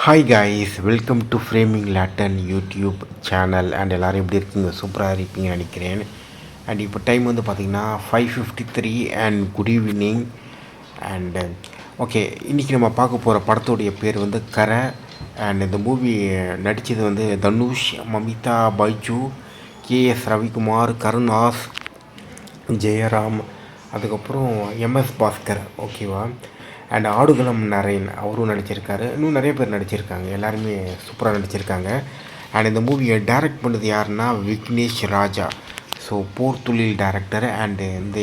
Hi guys, welcome to framing லேட்டன் YouTube channel. And எல்லோரும் எப்படி இருக்கீங்க? சூப்பராக இருப்பீங்கன்னு நினைக்கிறேன். அண்ட் இப்போ டைம் வந்து பார்த்திங்கன்னா 5:53 and good evening. And okay, இன்றைக்கி நம்ம பார்க்க போகிற படத்துடைய பேர் வந்து கரை. அண்ட் இந்த மூவி நடித்தது வந்து தனுஷ், மமிதா பைஜு, கேஎஸ் ரவிக்குமார், கருணாஸ், ஜெயராம், அதுக்கப்புறம் எம்எஸ் பாஸ்கர். ஓகேவா? அண்ட் ஆடுகளம் நரேன் அவரும் நடிச்சிருக்காரு. இன்னும் நிறைய பேர் நடிச்சிருக்காங்க. எல்லாருமே சூப்பராக நடிச்சிருக்காங்க. அண்ட் இந்த மூவியை டைரக்ட் பண்ணது யாருன்னா விக்னேஷ் ராஜா. ஸோ போர் தொழில் டைரக்டர். அண்டு இந்த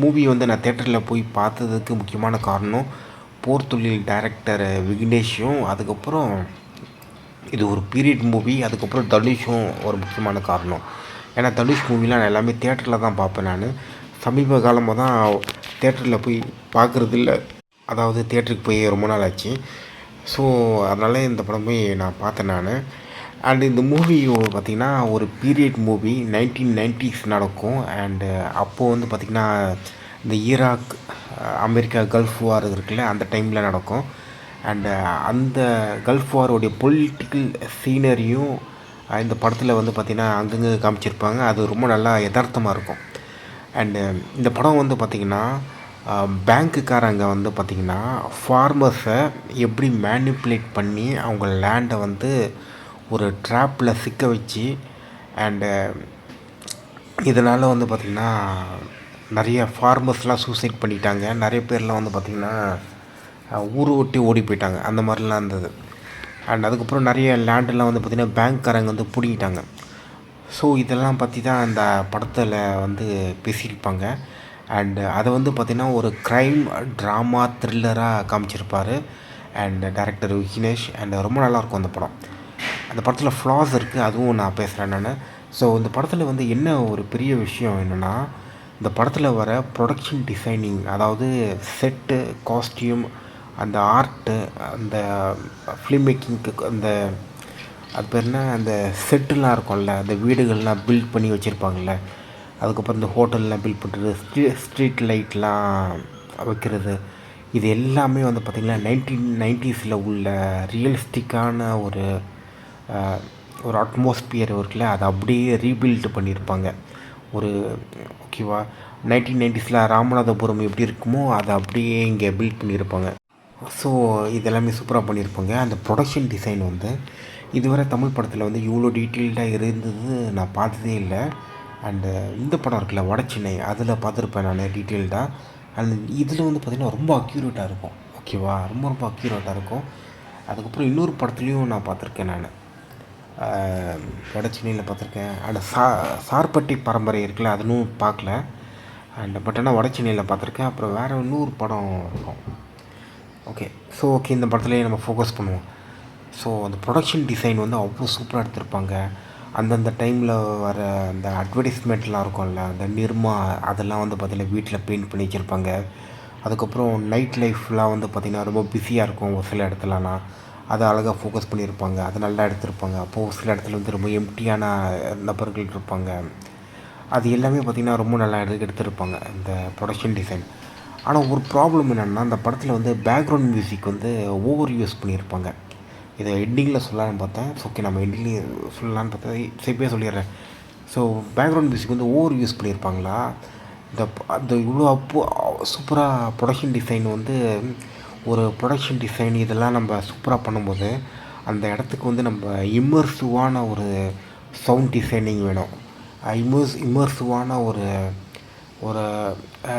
மூவியை வந்து நான் தேட்டரில் போய் பார்த்ததுக்கு முக்கியமான காரணம் போர் தொழில் டைரக்டர் விக்னேஷும், அதுக்கப்புறம் இது ஒரு பீரியட் மூவி, அதுக்கப்புறம் தனுஷும் ஒரு முக்கியமான காரணம். ஏன்னா தனுஷ் மூவிலாம் நான் எல்லாமே தேட்டரில் தான் பார்ப்பேன். நான் சமீப காலமாக தான் தேட்டரில் போய் பார்க்குறது இல்லை. அதாவது தேட்டருக்கு போய் ரொம்ப நாள் ஆச்சு. ஸோ அதனால் இந்த படம் போய் நான் பார்த்தேன் நான். அண்டு இந்த மூவி பார்த்திங்கன்னா ஒரு பீரியட் மூவி, 1990s நடக்கும். அண்டு அப்போது வந்து பார்த்திங்கன்னா இந்த ஈராக், அமெரிக்கா கல்ஃப் வார் இருக்குல்ல, அந்த டைமில் நடக்கும். அண்டு அந்த கல்ஃப் வாரோடைய பொலிட்டிக்கல் சீனரியும் இந்த படத்தில் வந்து பார்த்திங்கன்னா அங்கங்கே காமிச்சிருப்பாங்க. அது ரொம்ப நல்லா யதார்த்தமாக இருக்கும். அண்டு இந்த படம் வந்து பார்த்திங்கன்னா பேங்க்குக்காரங்க வந்து பார்த்திங்கன்னா ஃபார்மர்ஸை எப்படி மேனிப்புலேட் பண்ணி அவங்க லேண்டை வந்து ஒரு ட்ராப்பில் சிக்க வச்சு, அண்டு இதனால் வந்து பார்த்திங்கன்னா நிறைய ஃபார்மர்ஸ்லாம் சூசைட் பண்ணிட்டாங்க. நிறைய பேர்லாம் வந்து பார்த்திங்கன்னா ஊரை விட்டு ஓடி போயிட்டாங்க. அந்த மாதிரிலாம் இருந்தது. அண்ட் அதுக்கப்புறம் நிறைய லேண்டெல்லாம் வந்து பார்த்திங்கன்னா பேங்க்காரங்க வந்து பிடிங்கிட்டாங்க. ஸோ இதெல்லாம் பற்றி தான் அந்த படத்தில் வந்து பேசியிருப்பாங்க. அண்டு அதை வந்து பார்த்திங்கன்னா ஒரு க்ரைம் ட்ராமா த்ரில்லராக காமிச்சிருப்பார் அண்டு டைரக்டர் விக்னேஷ். அண்டு ரொம்ப நல்லாயிருக்கும் அந்த படம். அந்த படத்தில் ஃப்ளாஸ் இருக்குது, அதுவும் நான் பேசுகிறேன் நான். ஸோ இந்த படத்தில் வந்து என்ன ஒரு பெரிய விஷயம் என்னென்னா, இந்த படத்தில் வர ப்ரொடக்ஷன் டிசைனிங், அதாவது செட்டு, காஸ்டியூம், அந்த ஆர்ட்டு, அந்த ஃபிலிம் மேக்கிங்க்கு, அந்த அது பேர் என்ன, அந்த செட்டுலாம் இருக்கும்ல, அந்த வீடுகள்லாம் பில்ட் பண்ணி வச்சுருப்பாங்கள்ல, அதுக்கப்புறம் இந்த ஹோட்டல்லாம் பில்ட் பண்ணுறது, ஸ்ட்ரீட் லைட்லாம் வைக்கிறது, இது எல்லாமே வந்து பார்த்திங்கன்னா 1990s உள்ள ரியலிஸ்டிக்கான ஒரு அட்மாஸ்பியர் இருக்குல்ல, அதை அப்படியே ரீபில்ட் பண்ணியிருப்பாங்க. ஒரு ஓகேவா, 1990s ராமநாதபுரம் எப்படி இருக்குமோ அதை அப்படியே இங்கே பில்ட் பண்ணியிருப்பாங்க. ஸோ இதெல்லாமே சூப்பராக பண்ணியிருப்பாங்க. அந்த ப்ரொடக்ஷன் டிசைன் வந்து இதுவரை தமிழ் படத்தில் வந்து இவ்வளோ டீட்டெயில்டாக இருந்தது நான் பார்த்ததே இல்லை. அண்டு இந்த படம் இருக்குல்ல வடச்சென்னை, அதில் பார்த்துருப்பேன் நான் டீட்டெயில்டாக. அண்ட் இதில் வந்து பார்த்திங்கன்னா ரொம்ப அக்யூரேட்டாக இருக்கும். ஓகேவா, ரொம்ப ரொம்ப அக்யூரேட்டாக இருக்கும். அதுக்கப்புறம் இன்னொரு படத்துலேயும் நான் பார்த்துருக்கேன் நான், வடச்சென்னையில் பார்த்துருக்கேன். அண்ட் சார்பட்டி பரம்பரை இருக்குல்ல, அதுவும் பார்க்கல. அண்ட் பட் ஆனால் வடச்சென்னையில் பார்த்துருக்கேன். அப்புறம் வேறு இன்னொரு படம் இருக்கும். ஓகே, ஸோ ஓகே, இந்த படத்துலேயே நம்ம ஃபோக்கஸ் பண்ணுவோம். ஸோ அந்த ப்ரொடக்ஷன் டிசைன் வந்து அவ்வளோ சூப்பராக எடுத்திருப்பாங்க. அந்தந்த டைமில் வர அந்த அட்வர்டைஸ்மெண்ட்லாம் இருக்கும்ல, அந்த நிர்மா, அதெல்லாம் வந்து பார்த்திங்கன்னா வீட்டில் பெயிண்ட் பண்ணி வச்சுருப்பாங்க. அதுக்கப்புறம் நைட் லைஃப்லாம் வந்து பார்த்திங்கன்னா ரொம்ப பிஸியாக இருக்கும் ஒரு சில இடத்துலலாம், அதை அழகாக ஃபோக்கஸ் பண்ணியிருப்பாங்க. அதை நல்லா எடுத்திருப்பாங்க. அப்போது ஒரு சில இடத்துல வந்து ரொம்ப எம்டியான நபர்கள் இருப்பாங்க. அது எல்லாமே பார்த்திங்கன்னா ரொம்ப நல்லா எடுத்திருப்பாங்க இந்த ப்ரொடக்ஷன் டிசைன். ஆனால் ஒரு ப்ராப்ளம் என்னென்னா, அந்த படத்தில் வந்து பேக்ரவுண்ட் மியூசிக் வந்து ஓவர் யூஸ் பண்ணியிருப்பாங்க. இதை எண்டிங்கில் சொல்லலான்னு பார்த்தேன். ஓகே, நம்ம எண்டிங்லேயும் சொல்லலான்னு பார்த்தா சேஃபாக சொல்லிடுறேன். ஸோ பேக்ரவுண்ட் மியூசிக் வந்து ஓவர் யூஸ் பண்ணியிருப்பாங்களா, அந்த இவ்வளோ சூப்பராக ப்ரொடக்ஷன் டிசைன் வந்து, ஒரு ப்ரொடக்ஷன் டிசைன் இதெல்லாம் நம்ம சூப்பராக பண்ணும்போது அந்த இடத்துக்கு வந்து நம்ம இம்மர்சிவான ஒரு சவுண்ட் டிசைனிங் வேணும். இம்மர்சிவான ஒரு ஒரு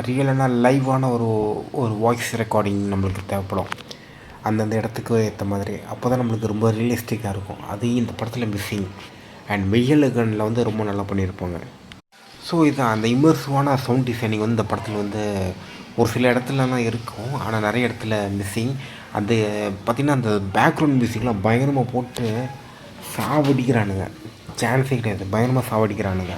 ரியலான லைவான ஒரு வாய்ஸ் ரெக்கார்டிங் நம்மளுக்கு தேவைப்படும் அந்தந்த இடத்துக்கு ஏற்ற மாதிரி. அப்போ தான் நம்மளுக்கு ரொம்ப ரியலிஸ்டிக்காக இருக்கும். அது இந்த படத்தில் மிஸ்ஸிங். அண்ட் மெய்யழகனில் வந்து ரொம்ப நல்லா பண்ணியிருப்பாங்க. ஸோ இதுதான் அந்த இம்மர்சிவான சவுண்ட் டிசைனிங் வந்து இந்த படத்தில் வந்து ஒரு சில இடத்துலலாம் இருக்கும், ஆனால் நிறைய இடத்துல மிஸ்ஸிங். அது பார்த்திங்கன்னா அந்த பேக்ரவுண்ட் மியூசிக்லாம் பயங்கரமாக போட்டு சாவடிக்கிறானுங்க, சான்ஸே கிடையாது, பயங்கரமாக சாவடிக்கிறானுங்க.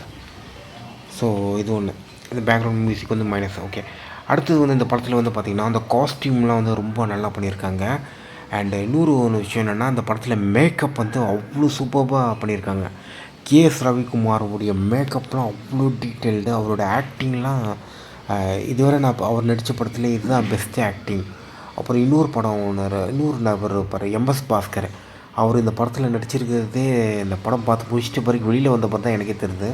ஸோ இது ஒன்று, இந்த பேக்ரவுண்ட் மியூசிக் வந்து மைனஸ். ஓகே, அடுத்தது வந்து இந்த படத்தில் வந்து பார்த்திங்கன்னா அந்த காஸ்டியூம்லாம் வந்து ரொம்ப நல்லா பண்ணியிருக்காங்க. அண்டு இன்னொரு விஷயம் என்னென்னா, அந்த படத்தில் மேக்கப் வந்து அவ்வளோ சூப்பராக பண்ணியிருக்காங்க. கேஎஸ் ரவிக்குமாரோடைய மேக்கப்லாம் அவ்வளோ டீட்டெயில்டு. அவரோட ஆக்டிங்லாம் இதுவரை நான் அவர் நடித்த படத்தில் இதுதான் பெஸ்ட்டு ஆக்டிங். அப்புறம் இன்னொரு நபர் இருப்பார், எம்எஸ் பாஸ்கர். அவர் இந்த படத்தில் நடிச்சிருக்கிறதே இந்த படம் பார்த்து முடிச்சிட்ட பிறகு வெளியில் வந்த தான் எனக்கே தெரியுது.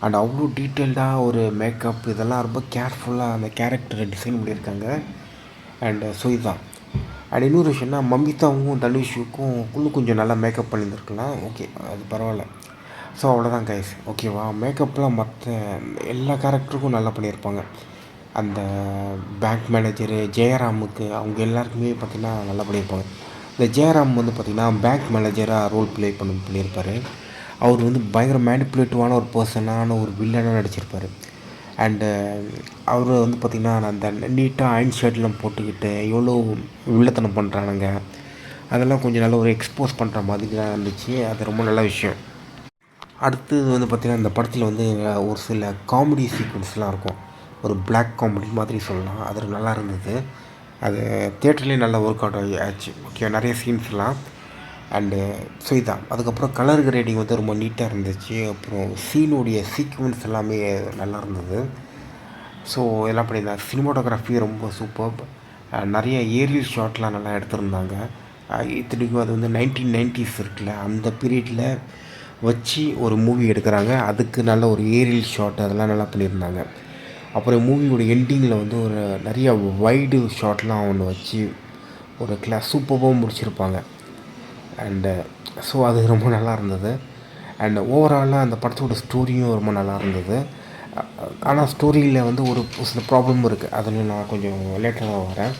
அண்ட் அவ்வளோ டீட்டெயில்டாக ஒரு மேக்கப் இதெல்லாம் ரொம்ப கேர்ஃபுல்லாக அந்த கேரக்டரை டிசைன் பண்ணியிருக்காங்க. அண்டு ஸோ இதுதான். அண்ட் இன்னொரு விஷயம்னா மமிதாவும் தனுஷுக்கும் இன்னும் கொஞ்சம் நல்லா மேக்கப் பண்ணியிருந்துருக்கலாம். ஓகே, அது பரவாயில்ல. ஸோ அவ்வளோதான் கைஸ், ஓகேவா. மேக்கப்லாம் மற்ற எல்லா கேரக்டருக்கும் நல்லா பண்ணியிருப்பாங்க. அந்த பேங்க் மேனேஜரு ஜெயராமுக்கு அவங்க எல்லாருக்குமே பார்த்திங்கன்னா நல்லா பண்ணியிருப்பாங்க. இந்த ஜெயராம் வந்து பார்த்திங்கன்னா பேங்க் மேனேஜராக ரோல் ப்ளே பண்ணியிருப்பார். அவர் வந்து பயங்கர மேனிப்புலேட்டிவான ஒரு பர்சனான ஒரு வில்லனாக நடிச்சிருப்பார். அண்டு அவர் வந்து பார்த்திங்கன்னா அந்த நீட்டாக அயன் ஷர்ட்லாம் போட்டுக்கிட்டு எவ்வளோ வில்லத்தனம் பண்ணுறானுங்க அதெல்லாம் கொஞ்சம் நல்ல ஒரு எக்ஸ்போஸ் பண்ணுற மாதிரி தான் இருந்துச்சு. அது ரொம்ப நல்ல விஷயம். அடுத்தது வந்து பார்த்திங்கன்னா இந்த படத்தில் வந்து ஒரு சில காமெடி சீக்வன்ஸ்லாம் இருக்கும். ஒரு பிளாக் காமெடி மாதிரி சொல்லலாம். அது நல்லா இருந்தது. அது தியேட்டர்லேயே நல்லா ஒர்க் அவுட் ஆச்சு. ஓகே, நிறைய சீன்ஸ்லாம். அண்டு ஸோ இதுதான். அதுக்கப்புறம் கலர் கிரேடிங் வந்து ரொம்ப நீட்டாக இருந்துச்சு. அப்புறம் சீனுடைய சீக்வன்ஸ் எல்லாமே நல்லா இருந்தது. ஸோ எல்லாம் பண்ணியிருந்தாங்க. சினிமாட்டோகிராஃபி ரொம்ப சூப்பர். நிறைய ஏரியல் ஷாட்லாம் நல்லா எடுத்திருந்தாங்க. இத்தனைக்கும் அது வந்து 1990s இருக்குல்ல, அந்த பீரியடில் வச்சு ஒரு மூவி எடுக்கிறாங்க. அதுக்கு நல்ல ஒரு ஏரியல் ஷாட் அதெல்லாம் நல்லா பண்ணியிருந்தாங்க. அப்புறம் மூவியோட எண்டிங்கில் வந்து ஒரு நிறைய வைடு ஷாட்லாம் ஒன்று வச்சு ஒரு சூப்பராக முடிச்சிருப்பாங்க. அண்டு ஸோ அது ரொம்ப நல்லா இருந்தது. அண்ட் ஓவராலாக அந்த படத்தோட ஸ்டோரியும் ரொம்ப நல்லா இருந்தது. ஆனால் ஸ்டோரியில் வந்து ஒரு சில ப்ராப்ளமும் இருக்குது. அதில் நான் கொஞ்சம் லேட்டாக வரேன்.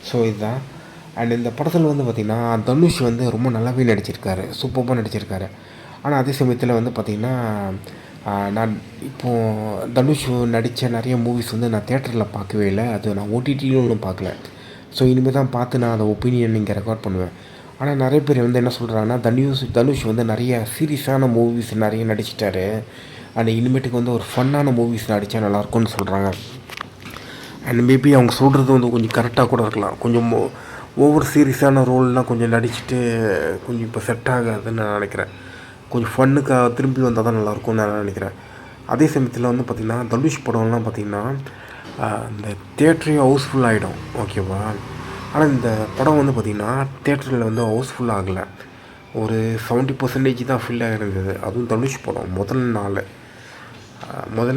ஸோ இதுதான். அண்ட் இந்த படத்தில் வந்து பார்த்திங்கன்னா தனுஷ் வந்து ரொம்ப நல்லாவே நடிச்சிருக்காரு, சூப்பராக நடிச்சிருக்காரு. ஆனால் அதே சமயத்தில் வந்து பார்த்திங்கன்னா நான் இப்போது தனுஷ் நடித்த நிறைய மூவிஸ் வந்து நான் தேட்டரில் பார்க்கவே இல்லை. அது நான் ஓடிடியிலும் ஒன்றும் பார்க்கல. ஸோ இனிமேல் தான் பார்த்து நான் அந்த ஒப்பீனியன் இங்கே ரெக்கார்ட் பண்ணுவேன். ஆனால் நிறைய பேர் வந்து என்ன சொல்கிறாங்கன்னா தனுஷ் வந்து நிறைய சீரியஸான மூவிஸ் நிறைய நடிச்சிட்டாரு. அண்ட் இனிமேட்டுக்கு வந்து ஒரு ஃபன்னான மூவிஸ் நடித்தா நல்லாயிருக்கும்னு சொல்கிறாங்க. அண்ட் மேபி அவங்க சொல்கிறது வந்து கொஞ்சம் கரெக்டாக கூட இருக்கலாம். கொஞ்சம் ஓவர் சீரியஸான ரோல்லாம் கொஞ்சம் நடிச்சுட்டு கொஞ்சம் இப்போ செட் ஆகாதுன்னு நான் நினைக்கிறேன். கொஞ்சம் ஃபன்னுக்காக திரும்பி வந்தால் தான் நல்லாயிருக்கும்னு நான் நினைக்கிறேன். அதே சமயத்தில் வந்து பார்த்திங்கன்னா தனுஷ் படம்லாம் பார்த்திங்கன்னா இந்த தேட்டரே ஹவுஸ்ஃபுல் ஆகிடும், ஓகேவா. ஆனால் இந்த படம் வந்து பார்த்திங்கன்னா தேட்டரில் வந்து ஹவுஸ்ஃபுல் ஆகலை. ஒரு 70% தான் ஃபில்லாக இருந்தது. அதுவும் தனுஷ் படம் முதல்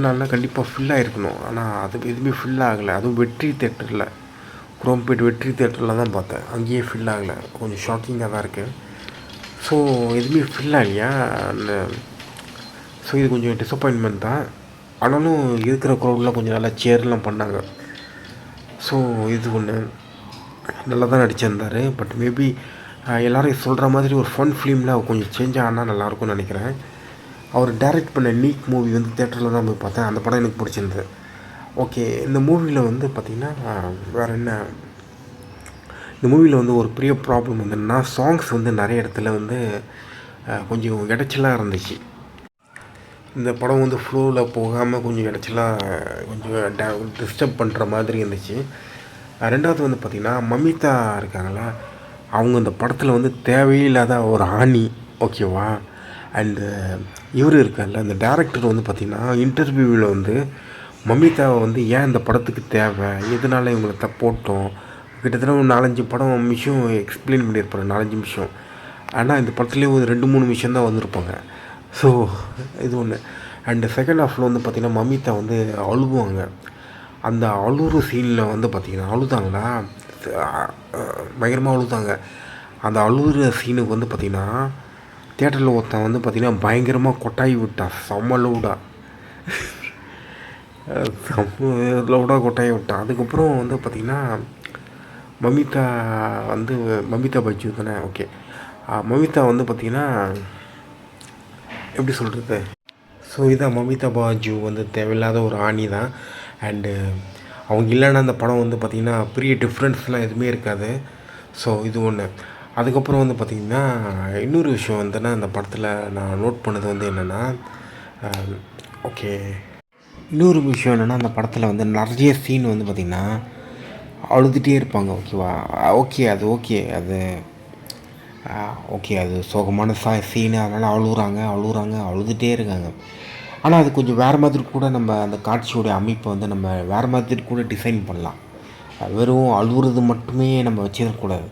நாளில் கண்டிப்பாக ஃபில்லாக இருக்கணும். ஆனால் அது எதுவுமே ஃபில் ஆகலை. அதுவும் வெற்றி தேட்டரில், குரோம்பேட் வெற்றி தேட்டரில் தான் பார்த்தேன். அங்கேயே ஃபில் ஆகலை. கொஞ்சம் ஷாக்கிங்காக தான் இருக்குது. ஸோ எதுவுமே ஃபில் ஆகலையா. ஸோ இது கொஞ்சம் டிசப்பாயின்மெண்ட் தான். ஆனாலும் இருக்கிற க்ரௌட்லாம் கொஞ்சம் நல்லா சேர்லாம் பண்ணாங்க. ஸோ இது ஒன்று நல்லா தான் நடிச்சிருந்தார். பட் மேபி எல்லோரும் சொல்கிற மாதிரி ஒரு ஃபன் ஃபிலிமில் கொஞ்சம் சேஞ்ச் ஆனால் நல்லாயிருக்கும்னு நினைக்கிறேன். அவர் டைரக்ட் பண்ண நீக் மூவி வந்து தேட்டரில் தான் போய் பார்த்தேன். அந்த படம் எனக்கு பிடிச்சிருந்தது. ஓகே, இந்த மூவியில் வந்து பார்த்திங்கன்னா வேறு என்ன, இந்த மூவியில் வந்து ஒரு பெரிய ப்ராப்ளம் வந்து என்னன்னா சாங்ஸ் வந்து நிறைய இடத்துல வந்து கொஞ்சம் இடைச்சலாக இருந்துச்சு. இந்த படம் வந்து ஃப்ளோவில் போகாமல் கொஞ்சம் இடைச்சலாக கொஞ்சம் டிஸ்டர்ப் பண்ணுற மாதிரி இருந்துச்சு. ரெண்டாவது வந்து பார்த்திங்கன்னா மமிதா இருக்காங்களா, அவங்க இந்த படத்தில் வந்து தேவையில்லாத ஒரு ஆணி, ஓகேவா. அண்டு இவர் இருக்கார்ல அந்த டேரக்டர் வந்து பார்த்திங்கன்னா இன்டர்வியூவில் வந்து மமிதாவை வந்து ஏன் இந்த படத்துக்கு தேவை, எதனால் இவங்களை போட்டோம், கிட்டத்தட்ட ஒரு 4-5 படம் விஷயம் எக்ஸ்பிளைன் பண்ணியிருப்பாரு, 4-5 நிமிஷம். ஆனால் இந்த படத்துலேயே ஒரு 2-3 நிமிஷம் தான் வந்திருப்பாங்க. ஸோ இது ஒன்று. அண்டு செகண்ட் ஹாஃபில் வந்து பார்த்திங்கன்னா மமிதா வந்து அழுவாங்க. அந்த அழுகிற சீனில் வந்து பார்த்திங்கன்னா அழுதாங்களா, பயங்கரமாக அழுதாங்க. அந்த அழுகிற சீனுக்கு வந்து பார்த்திங்கன்னா தேட்டரில் ஒருத்தன் வந்து பார்த்திங்கன்னா பயங்கரமாக கொட்டாயி விட்டான். செம்ம லவுடாக கொட்டாயி விட்டான். அதுக்கப்புறம் வந்து பார்த்திங்கன்னா மமிதா பைஜு தானே, ஓகே. மமிதா வந்து பார்த்திங்கன்னா எப்படி சொல்கிறது, ஸோ இதான் மமிதா பாஜு வந்து தேவையில்லாத ஒரு ஆணி தான். அண்டு அவங்க இல்லைன்னா அந்த படம் வந்து பார்த்திங்கன்னா பெரிய டிஃப்ரென்ஸ்லாம் எதுவுமே இருக்காது. ஸோ இது ஒன்று. அதுக்கப்புறம் வந்து பார்த்திங்கன்னா இன்னொரு விஷயம் வந்துன்னா அந்த படத்தில் நான் நோட் பண்ணது வந்து என்னென்னா, ஓகே, இன்னொரு விஷயம் என்னென்னா அந்த படத்தில் வந்து நிறைய சீன் வந்து பார்த்திங்கன்னா அழுதுகிட்டே இருப்பாங்க, ஓகேவா. ஓகே அது சோகமான சீனு, அதனால் அழுதுகிட்டே இருக்காங்க. ஆனால் அது கொஞ்சம் வேறு மாதிரி கூட நம்ம அந்த காட்சியோடைய அமைப்பை வந்து நம்ம வேறு மாதிரி கூட டிசைன் பண்ணலாம். வெறும் அழுவுறது மட்டுமே நம்ம வச்சிடக்கூடாது.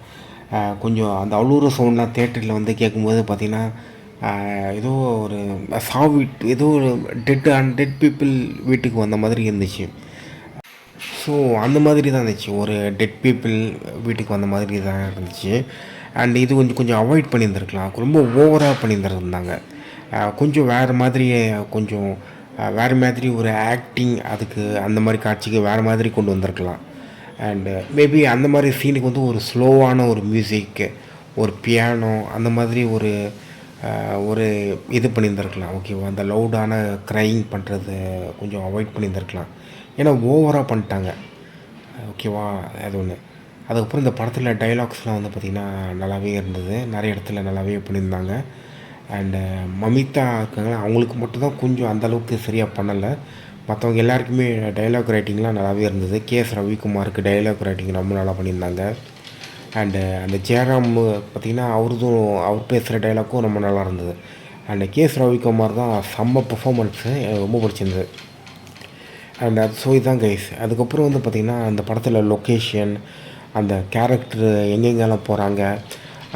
கொஞ்சம் அந்த அழுவுற சவுண்ட்லாம் தியேட்டரில் வந்து கேட்கும்போது பார்த்திங்கன்னா ஏதோ ஒரு ஏதோ ஒரு டெட் பீப்புள் வீட்டுக்கு வந்த மாதிரி இருந்துச்சு. ஸோ அந்த மாதிரி தான் இருந்துச்சு. ஒரு டெட் பீப்புள் வீட்டுக்கு வந்த மாதிரி தான் இருந்துச்சு. அண்ட் இது கொஞ்சம் கொஞ்சம் அவாய்ட் பண்ணியிருந்துருக்கலாம். ரொம்ப ஓவராக பண்ணியிருந்துருந்தாங்க. கொஞ்சம் வேறு மாதிரியே கொஞ்சம் வேறு மாதிரி ஒரு ஆக்டிங் அதுக்கு அந்த மாதிரி காட்சிக்கு வேறு மாதிரி கொண்டு வந்திருக்கலாம். அண்டு மேபி அந்த மாதிரி சீனுக்கு வந்து ஒரு ஸ்லோவான ஒரு மியூசிக்கு, ஒரு பியானோ அந்த மாதிரி ஒரு இது பண்ணியிருந்துருக்கலாம். ஓகேவா? அந்த லவுடான க்ரையிங் பண்ணுறது கொஞ்சம் அவாய்ட் பண்ணியிருந்துருக்கலாம். ஏன்னா ஓவராக பண்ணிட்டாங்க. ஓகேவா? அது ஒன்று. அதுக்கப்புறம் இந்த படத்தில் டைலாக்ஸ்லாம் வந்து பார்த்திங்கன்னா நல்லாவே இருந்தது. நிறைய இடத்துல நல்லாவே பண்ணியிருந்தாங்க. அண்டு மமிதா இருக்காங்களா, அவங்களுக்கு மட்டும்தான் கொஞ்சம் அந்தளவுக்கு சரியாக பண்ணலை. மற்றவங்க எல்லாருக்குமே டைலாக் ரைட்டிங்லாம் நல்லாவே இருந்தது. கேஎஸ் ரவிக்குமாருக்கு டைலாக் ரைட்டிங் ரொம்ப நல்லா பண்ணியிருந்தாங்க. அண்டு அந்த ஜெயராம் பார்த்திங்கன்னா அவர் பேசுகிற டைலாக்கும் ரொம்ப நல்லா இருந்தது. அண்டு கேஎஸ் ரவிக்குமார் தான் செம்ம பெர்ஃபார்மன்ஸு, எனக்கு ரொம்ப பிடிச்சிருந்தது. அண்ட் ஸோ இதுதான் கைஸ். அதுக்கப்புறம் வந்து பார்த்திங்கன்னா அந்த படத்தில் லொக்கேஷன், அந்த கேரக்டரு எங்கெங்கெல்லாம் போகிறாங்க,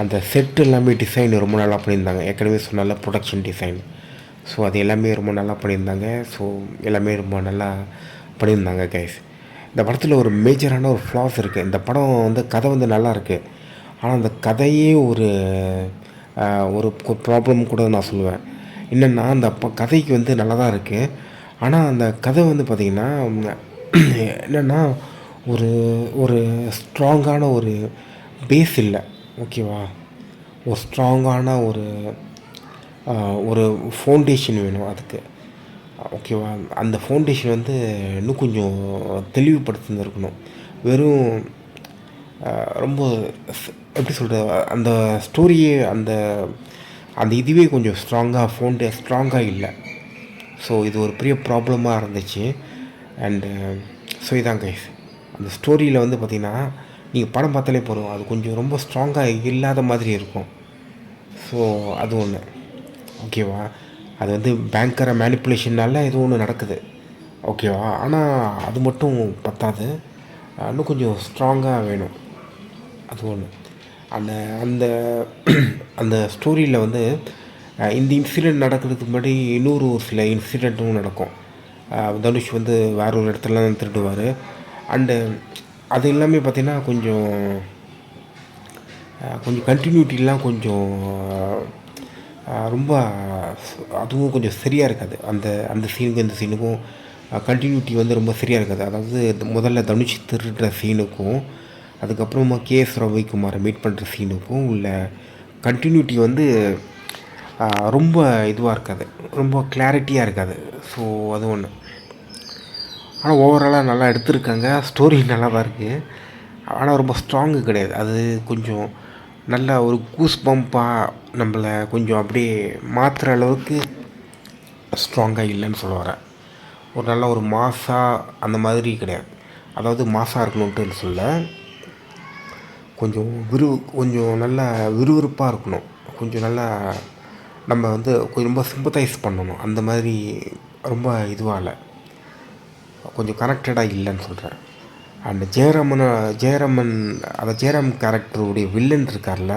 அந்த செட்டு எல்லாமே டிசைன் ரொம்ப நல்லா பண்ணியிருந்தாங்க. ஏற்கனவே சொன்னால ப்ரொடக்ஷன் டிசைன். ஸோ அது எல்லாமே ரொம்ப நல்லா பண்ணியிருந்தாங்க. ஸோ எல்லாமே ரொம்ப நல்லா பண்ணியிருந்தாங்க கைஸ். இந்த படத்தில் ஒரு மேஜரான ஒரு ஃப்ளாஸ் இருக்குது. இந்த படம் வந்து கதை வந்து நல்லா இருக்குது. ஆனால் அந்த கதையே ஒரு ப்ராப்ளம் கூட நான் சொல்லுவேன். என்னென்னா அந்த கதைக்கு வந்து நல்லா தான் இருக்குது. ஆனால் அந்த கதை வந்து பார்த்திங்கன்னா என்னென்னா ஒரு ஸ்ட்ராங்கான ஒரு பேஸ் இல்லை. ஓகேவா? ஒரு ஸ்ட்ராங்கான ஒரு ஃபவுண்டேஷன் வேணும் அதுக்கு. ஓகேவா? அந்த ஃபவுண்டேஷன் வந்து இன்னும் கொஞ்சம் தெளிவுபடுத்தியிருந்துருக்கணும். வெறும் ரொம்ப எப்படி சொல்கிறது, அந்த ஸ்டோரியே அந்த இதுவே கொஞ்சம் ஸ்ட்ராங்காக இல்லை. ஸோ இது ஒரு பெரிய ப்ராப்ளமாக இருந்துச்சு. அண்டு ஸோ இதான் கைஸ். அந்த ஸ்டோரியில் வந்து பார்த்திங்கன்னா நீங்கள் படம் பார்த்தாலே போதும், அது கொஞ்சம் ரொம்ப ஸ்ட்ராங்காக இல்லாத மாதிரி இருக்கும். ஸோ அது ஒன்று. ஓகேவா? அது வந்து பேங்கரை மேனிப்புலேஷனால் ஏதோ ஒன்று நடக்குது. ஓகேவா? ஆனால் அது மட்டும் பத்தாது, இன்னும் கொஞ்சம் ஸ்ட்ராங்காக வேணும். அது ஒன்று. அந்த அந்த அந்த ஸ்டோரியில் வந்து இந்த இன்சிடெண்ட் நடக்கிறதுக்கு முன்னாடி இன்னொரு சில இன்சிடெண்ட்டும் நடக்கும். தனுஷ் வந்து வேற ஒரு இடத்துலலாம் திருடுவார். அண்டு அது எல்லாமே பார்த்திங்கன்னா கொஞ்சம் கண்டினியூட்டிலாம் கொஞ்சம் ரொம்ப அதுவும் கொஞ்சம் சரியாக இருக்காது. அந்த சீனுக்கும் இந்த சீனுக்கும் கண்டினியூட்டி வந்து ரொம்ப சரியாக இருக்காது. அதாவது முதல்ல தனுஷ் திருடுற சீனுக்கும் அதுக்கப்புறமா கேஎஸ் ரவிக்குமாரை மீட் பண்ணுற சீனுக்கும் உள்ள கண்டினியூட்டி வந்து ரொம்ப இதுவாக இருக்காது, ரொம்ப கிளாரிட்டியாக இருக்காது. ஸோ அது ஒன்று. ஆனால் ஓவராலாக நல்லா எடுத்திருக்காங்க. ஸ்டோரி நல்லா தான் இருக்குது. ஆனால் ரொம்ப ஸ்ட்ராங்கு கிடையாது. அது கொஞ்சம் நல்ல ஒரு கூஸ் பம்பாக நம்மளை கொஞ்சம் அப்படியே மாற்றுற அளவுக்கு ஸ்ட்ராங்காக இல்லைன்னு சொல்ல வரேன். ஒரு நல்ல ஒரு மாஸாக அந்த மாதிரி கிடையாது. அதாவது மாஸாக இருக்கணுன்ட்டு சொல்ல, கொஞ்சம் நல்லா விறுவிறுப்பாக இருக்கணும். கொஞ்சம் நல்லா நம்ம வந்து ரொம்ப சிம்பத்தைஸ் பண்ணணும். அந்த மாதிரி ரொம்ப இதுவாக இல்லை, கொஞ்சம் கனெக்டடாக இல்லைன்னு சொல்கிறேன். அண்ட் ஜெயராமன் அந்த ஜெயராம் கேரக்டருடைய வில்லன் இருக்கார்ல,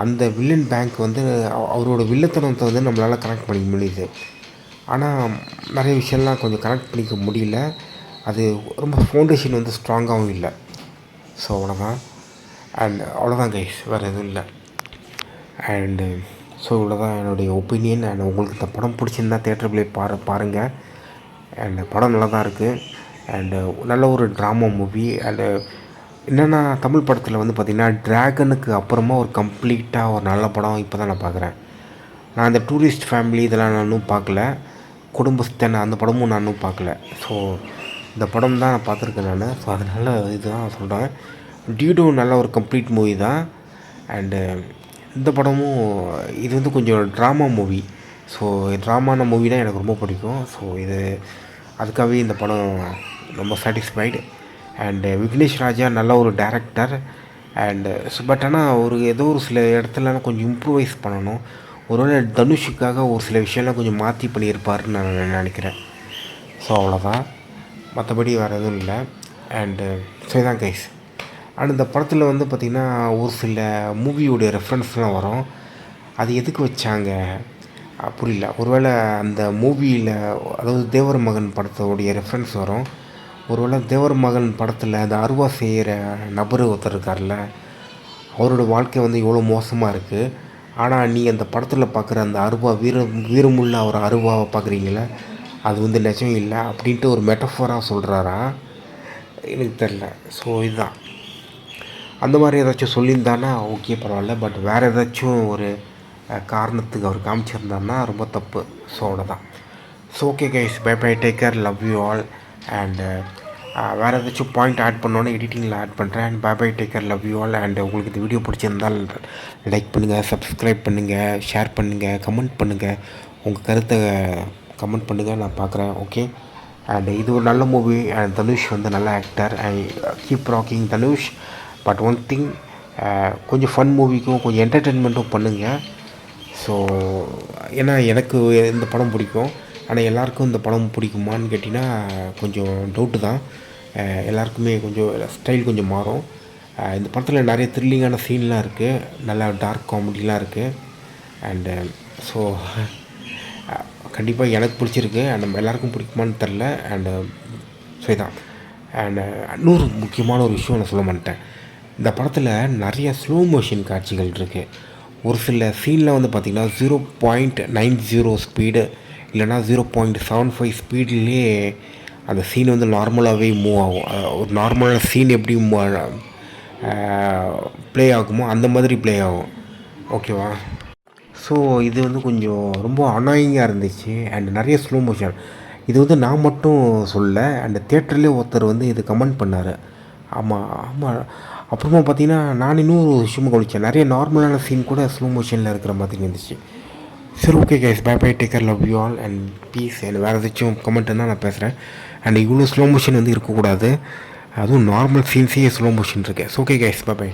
அந்த வில்லன் பேங்க் வந்து அவரோட வில்லத்தனத்தை வந்து நம்மளால் கனெக்ட் பண்ணிக்க முடியுது. ஆனால் நிறைய விஷயம்லாம் கொஞ்சம் கனெக்ட் பண்ணிக்க முடியல. அது ரொம்ப ஃபவுண்டேஷன் வந்து ஸ்ட்ராங்காகவும் இல்லை. ஸோ அவ்வளோதான். அண்ட் அவ்வளோதான் கைஸ், வேறு எதுவும் இல்லை. அண்டு ஸோ இவ்வளோதான் என்னுடைய ஒப்பீனியன். அண்ட் உங்களுக்கு இந்த படம் பிடிச்சிருந்தா தேட்டர் போய் பாருங்கள். அண்ட் படம் நல்லா தான் இருக்குது. அண்டு நல்ல ஒரு ட்ராமா மூவி. அண்டு என்னென்னா தமிழ் படத்தில் வந்து பார்த்திங்கன்னா ட்ராகனுக்கு அப்புறமா ஒரு கம்ப்ளீட்டாக ஒரு நல்ல படம் இப்போ தான் நான் பார்க்குறேன். நான் அந்த டூரிஸ்ட் ஃபேமிலி இதெல்லாம் நான் இன்னும் பார்க்கல. குடும்பஸ்தன் அந்த படமும் நான் இன்னும் பார்க்கல. ஸோ இந்த படம் தான் நான் பார்த்துருக்கேன் நான். ஸோ அதனால் இதுதான் சொல்கிறேன். டியூடோ நல்ல ஒரு கம்ப்ளீட் மூவி தான். அண்டு இந்த படமும் இது வந்து கொஞ்சம் ட்ராமா மூவி. ஸோ ட்ராமான மூவி தான் எனக்கு ரொம்ப பிடிக்கும். ஸோ அதுக்காகவே இந்த படம் ரொம்ப சாட்டிஸ்ஃபைடு. அண்டு விக்னேஷ் ராஜா நல்ல ஒரு டேரக்டர். அண்டு பட் ஆனால் ஏதோ ஒரு சில இடத்துலலாம் கொஞ்சம் இம்ப்ரூவைஸ் பண்ணணும். ஒருவேளை தனுஷுக்காக ஒரு சில விஷயம்லாம் கொஞ்சம் மாற்றி பண்ணியிருப்பாருன்னு நான் நினைக்கிறேன். ஸோ அவ்வளோதான், மற்றபடி வேறு எதுவும் இல்லை. அண்டு ஸோ இதான் கைஸ். அண்ட் இந்த படத்தில் வந்து பார்த்திங்கன்னா ஒரு சில மூவியோடைய ரெஃபரன்ஸ்லாம் வரும். அது எதுக்கு வச்சாங்க புரியல. ஒருவேளை அந்த மூவியில், அதாவது தேவர் மகன் படத்தோடைய ரெஃபரன்ஸ் வரும். ஒருவேளை தேவர் மகன் படத்தில் அந்த அருவா செய்கிற நபர் ஒருத்தர் இருக்கார்ல, அவரோட வாழ்க்கை வந்து இவ்வளோ மோசமாக இருக்குது. ஆனால் நீ அந்த படத்தில் பார்க்குற அந்த அருவா வீரமுள்ள ஒரு அருவாவை பார்க்குறீங்களே, அது வந்து நிஜம் இல்லை அப்படின்ட்டு ஒரு மெட்டஃபராக சொல்கிறாரா எனக்கு தெரில. ஸோ இதுதான். அந்த மாதிரி ஏதாச்சும் சொல்லியிருந்தானா ஓகே பரவாயில்ல. பட் வேறு ஏதாச்சும் ஒரு காரணத்துக்கு அவர் காமிச்சிருந்தாருன்னா ரொம்ப தப்பு. ஸோ அவ்வளோதான். So okay guys, bye bye, take care, love you all. And வேறு ஏதாச்சும் பாயிண்ட் ஆட் பண்ணோன்னே எடிட்டிங்கில் ஆட் பண்ணுறேன். And bye bye, take care, love you all. And உங்களுக்கு இந்த வீடியோ பிடிச்சிருந்தால் லைக் பண்ணுங்கள், சப்ஸ்கிரைப் பண்ணுங்கள், ஷேர் பண்ணுங்கள், கமெண்ட் பண்ணுங்கள். உங்கள் கருத்தை கமெண்ட் பண்ணுங்கள், நான் பார்க்குறேன். ஓகே. அண்ட் இது ஒரு நல்ல மூவி. அண்ட் தனுஷ் வந்து நல்ல actor. And keep rocking Dhanush. But one thing, கொஞ்சம் ஃபன் மூவிக்கும் கொஞ்சம் என்டர்டெயின்மெண்ட்டும் பண்ணுங்கள். ஸோ ஏன்னா எனக்கு இந்த படம் பிடிக்கும். ஆனால் எல்லாேருக்கும் இந்த படம் பிடிக்குமான்னு கேட்டிங்கன்னா கொஞ்சம் டவுட்டு தான். எல்லாருக்குமே கொஞ்சம் ஸ்டைல் கொஞ்சம் மாறும். இந்த படத்தில் நிறைய த்ரில்லிங்கான சீன்லாம் இருக்குது, நல்லா டார்க் காமெடிலாம் இருக்குது. அண்டு ஸோ கண்டிப்பாக எனக்கு பிடிச்சிருக்கு. அண்ட் நம்ம எல்லாேருக்கும் பிடிக்குமான்னு தெரில. அண்டு ஸோ இதான். அண்டு இன்னொரு முக்கியமான ஒரு விஷயம் நான் சொல்ல மாட்டேன். இந்த படத்தில் நிறைய ஸ்லோ மோஷன் காட்சிகள் இருக்குது. ஒரு சில சீனில் வந்து பார்த்திங்கன்னா 0.90 ஸ்பீடு இல்லைனா 0.75 ஸ்பீட்லேயே அந்த சீன் வந்து நார்மலாகவே மூவ் ஆகும். ஒரு நார்மலான சீன் எப்படி ப்ளே ஆகுமோ அந்த மாதிரி ப்ளே ஆகும். ஓகேவா? ஸோ இது வந்து கொஞ்சம் ரொம்ப அனாயிங்காக இருந்துச்சு. அண்ட் நிறைய ஸ்லோ மோஷன். இது வந்து நான் மட்டும் சொல்ல, அண்ட் தேட்டர்லேயே ஒருத்தர் வந்து இது கமெண்ட் பண்ணார். ஆமாம் ஆமாம். அப்புறமா பார்த்தீங்கன்னா நான் இன்னும் ஒரு விஷயமும் கவனித்தேன். நிறைய நார்மலான சீன் கூட ஸ்லோ மோஷனில் இருக்கிற மாதிரி இருந்துச்சு. சரி okay guys, bye bye, take care, love you all and peace. And வேறு ஏதாச்சும் கமெண்ட் இருந்தால் நான் பேசுகிறேன். அண்ட் இவ்வளோ ஸ்லோ மோஷன் வந்து இருக்கக்கூடாது. அதுவும் நார்மல் சீன்ஸே ஸ்லோ மோஷன் இருக்குது. So okay guys, bye by.